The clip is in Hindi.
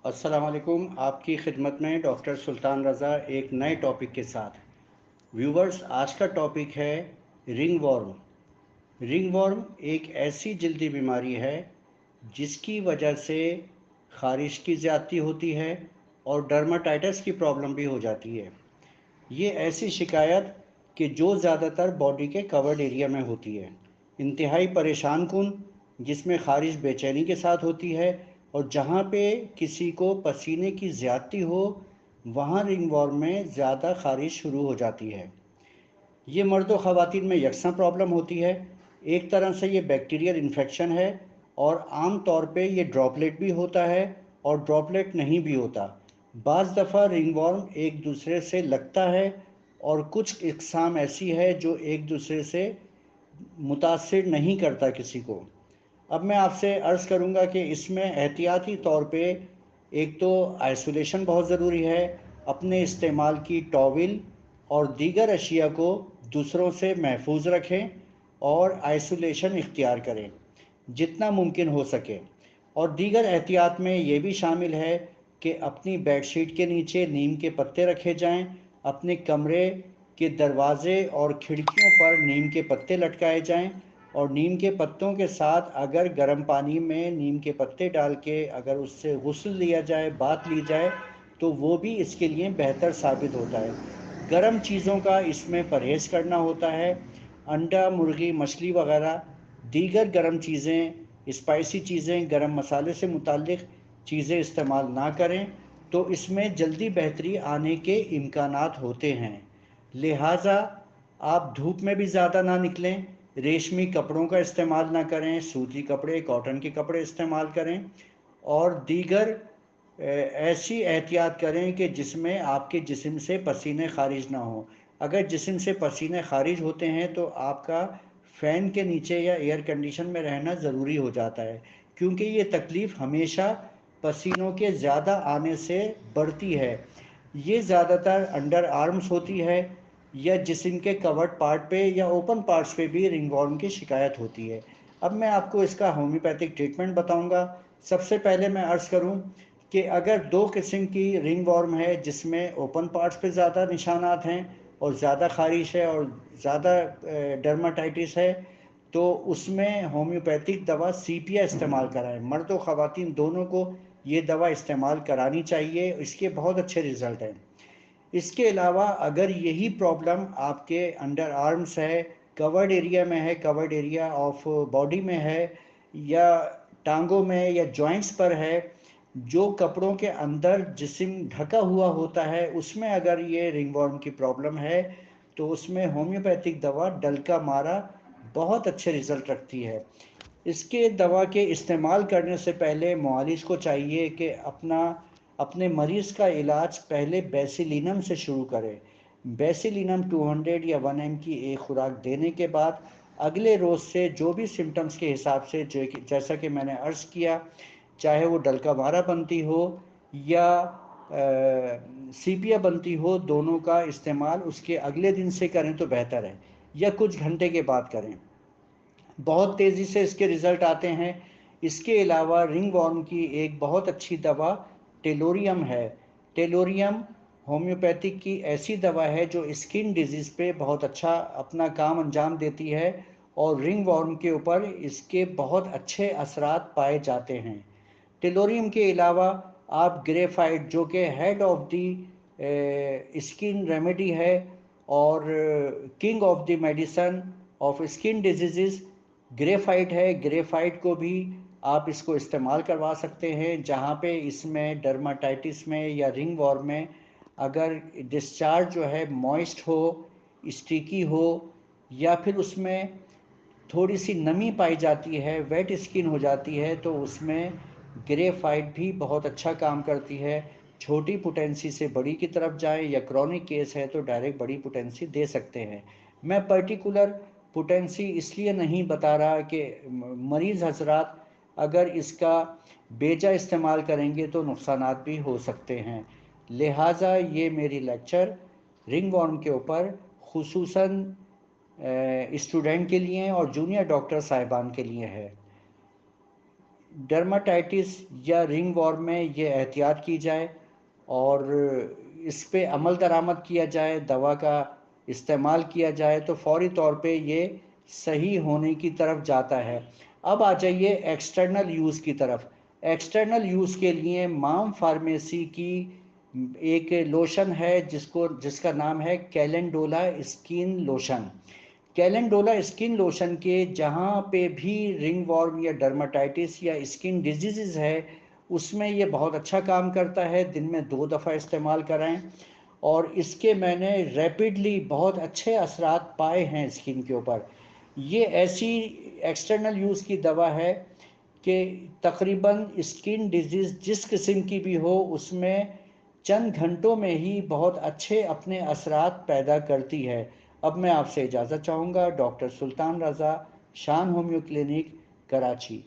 अस्सलाम वालेकुम। आपकी खिदमत में डॉक्टर सुल्तान रज़ा एक नए टॉपिक के साथ। व्यूवर्स, आज का टॉपिक है रिंग वॉर्म। रिंग वॉर्म एक ऐसी जल्दी बीमारी है जिसकी वजह से ख़ारिश की ज़्यादती होती है और डर्माटाइटिस की प्रॉब्लम भी हो जाती है। ये ऐसी शिकायत कि जो ज़्यादातर बॉडी के कवर्ड एरिया में होती है, इंतहाई परेशान कुन, जिसमें ख़ारिश बेचैनी के साथ होती है और जहाँ पे किसी को पसीने की ज़्यादती हो वहाँ रिंगवॉर्म में ज़्यादा ख़ारिश शुरू हो जाती है। ये मर्द व ख़वातीन में यकसा प्रॉब्लम होती है। एक तरह से ये बैक्टीरियल इन्फेक्शन है और आम तौर पे ये ड्रॉपलेट भी होता है और ड्रॉपलेट नहीं भी होता। बाज़ दफ़ा रिंगवॉर्म एक दूसरे से लगता है और कुछ इकसाम ऐसी है जो एक दूसरे से मुतासिर नहीं करता किसी को। अब मैं आपसे अर्ज़ करूंगा कि इसमें एहतियाती तौर पे एक तो आइसोलेशन बहुत ज़रूरी है। अपने इस्तेमाल की टॉवल और दीगर अशिया को दूसरों से महफूज रखें और आइसोलेशन इख्तियार करें जितना मुमकिन हो सके। और दीगर एहतियात में ये भी शामिल है कि अपनी बेडशीट के नीचे नीम के पत्ते रखे जाएं, अपने कमरे के दरवाजे और खिड़कियों पर नीम के पत्ते लटकाए जाएं और नीम के पत्तों के साथ अगर गर्म पानी में नीम के पत्ते डाल के अगर उससे गुस्ल लिया जाए, बात ली जाए, तो वो भी इसके लिए बेहतर साबित होता है। गर्म चीज़ों का इसमें परहेज़ करना होता है। अंडा, मुर्गी, मछली वगैरह दीगर गर्म चीज़ें, स्पाइसी चीज़ें, गरम मसाले से मुताल्लिक़ चीज़ें इस्तेमाल ना करें, तो इसमें जल्दी बेहतरी आने के इम्कानात होते हैं। लिहाजा आप धूप में भी ज़्यादा ना निकलें, रेशमी कपड़ों का इस्तेमाल ना करें, सूती कपड़े, कॉटन के कपड़े इस्तेमाल करें और दीगर ऐसी एहतियात करें कि जिसमें आपके जिस्म से पसीने खारिज ना हो। अगर जिस्म से पसीने खारिज होते हैं तो आपका फ़ैन के नीचे या एयर कंडीशन में रहना ज़रूरी हो जाता है, क्योंकि ये तकलीफ़ हमेशा पसीनों के ज़्यादा आने से बढ़ती है। ये ज़्यादातर अंडर आर्म्स होती है या जिस्म के कवर्ड पार्ट पे या ओपन पार्ट्स पे भी रिंगवॉर्म की शिकायत होती है। अब मैं आपको इसका होम्योपैथिक ट्रीटमेंट बताऊंगा। सबसे पहले मैं अर्ज़ करूं कि अगर दो किस्म की रिंगवॉर्म है जिसमें ओपन पार्ट्स पे ज़्यादा निशानात हैं और ज़्यादा खारिश है और ज़्यादा डर्माटाइटिस है, तो उसमें होम्योपैथिक दवा सीपिया इस्तेमाल कराएं। मर्द और ख़वातीन दोनों को ये दवा इस्तेमाल करानी चाहिए, इसके बहुत अच्छे रिज़ल्ट हैं। इसके अलावा अगर यही प्रॉब्लम आपके अंडर आर्म्स है, कवर्ड एरिया में है, कवर्ड एरिया ऑफ बॉडी में है या टांगों में या जॉइंट्स पर है, जो कपड़ों के अंदर जिस्म ढका हुआ होता है, उसमें अगर ये रिंगवॉर्म की प्रॉब्लम है, तो उसमें होम्योपैथिक दवा डलका मारा बहुत अच्छे रिज़ल्ट रखती है। इसके दवा के इस्तेमाल करने से पहले मुआलिज को चाहिए कि अपने मरीज़ का इलाज पहले बेसिलिनम से शुरू करें। बेसिलिनम 200 या 1 एम की एक खुराक देने के बाद अगले रोज़ से जो भी सिम्टम्स के हिसाब से जैसा कि मैंने अर्ज़ किया, चाहे वो डलका मारा बनती हो या सीपिया बनती हो, दोनों का इस्तेमाल उसके अगले दिन से करें तो बेहतर है या कुछ घंटे के बाद करें। बहुत तेज़ी से इसके रिज़ल्ट आते हैं। इसके अलावा रिंगवॉर्म की एक बहुत अच्छी दवा टेलोरियम है। टेलोरियम होम्योपैथिक की ऐसी दवा है जो स्किन डिजीज़ पे बहुत अच्छा अपना काम अंजाम देती है और रिंगवॉर्म के ऊपर इसके बहुत अच्छे असरात पाए जाते हैं। टेलोरियम के अलावा आप ग्रेफाइट, जो कि head of the skin remedy है और king of the medicine of skin disease graphite है, ग्रेफाइट को भी आप इसको इस्तेमाल करवा सकते हैं। जहाँ पे इसमें डर्माटाइटिस में या रिंगवॉर्म में अगर डिस्चार्ज जो है मॉइस्ट हो, स्टिकी हो या फिर उसमें थोड़ी सी नमी पाई जाती है, वेट स्किन हो जाती है, तो उसमें ग्रेफाइट भी बहुत अच्छा काम करती है। छोटी पोटेंसी से बड़ी की तरफ जाए या क्रॉनिक केस है तो डायरेक्ट बड़ी पोटेंसी दे सकते हैं। मैं पर्टिकुलर पोटेंसी इसलिए नहीं बता रहा कि मरीज़ हजरात अगर इसका बेजा इस्तेमाल करेंगे तो नुकसानात भी हो सकते हैं। लिहाजा ये मेरी लेक्चर रिंगवॉर्म के ऊपर खुसूसन स्टूडेंट के लिए और जूनियर डॉक्टर साहिबान के लिए है। डर्माटाइटिस या रिंग वॉर्म में ये एहतियात की जाए और इस पे अमल दरामद किया जाए, दवा का इस्तेमाल किया जाए तो फौरी तौर पे ये सही होने की तरफ जाता है। अब आ जाइए एक्सटर्नल यूज़ की तरफ। एक्सटर्नल यूज़ के लिए माम फार्मेसी की एक लोशन है जिसका नाम है calendula skin lotion. Calendula skin lotion के जहाँ पे भी रिंग वॉर्म या डर्माटाइटिस या स्किन डिजीज़ है उसमें ये बहुत अच्छा काम करता है। दिन में 2 दफ़ा इस्तेमाल कराएं और इसके मैंने रैपिडली बहुत अच्छे असरात पाए हैं स्किन के ऊपर। ये ऐसी एक्सटर्नल यूज़ की दवा है कि तकरीबन स्किन डिजीज़ जिस किस्म की भी हो उसमें चंद घंटों में ही बहुत अच्छे अपने असरात पैदा करती है। अब मैं आपसे इजाज़त चाहूँगा। डॉक्टर सुल्तान रज़ा, शान होम्यो क्लिनिक, कराची।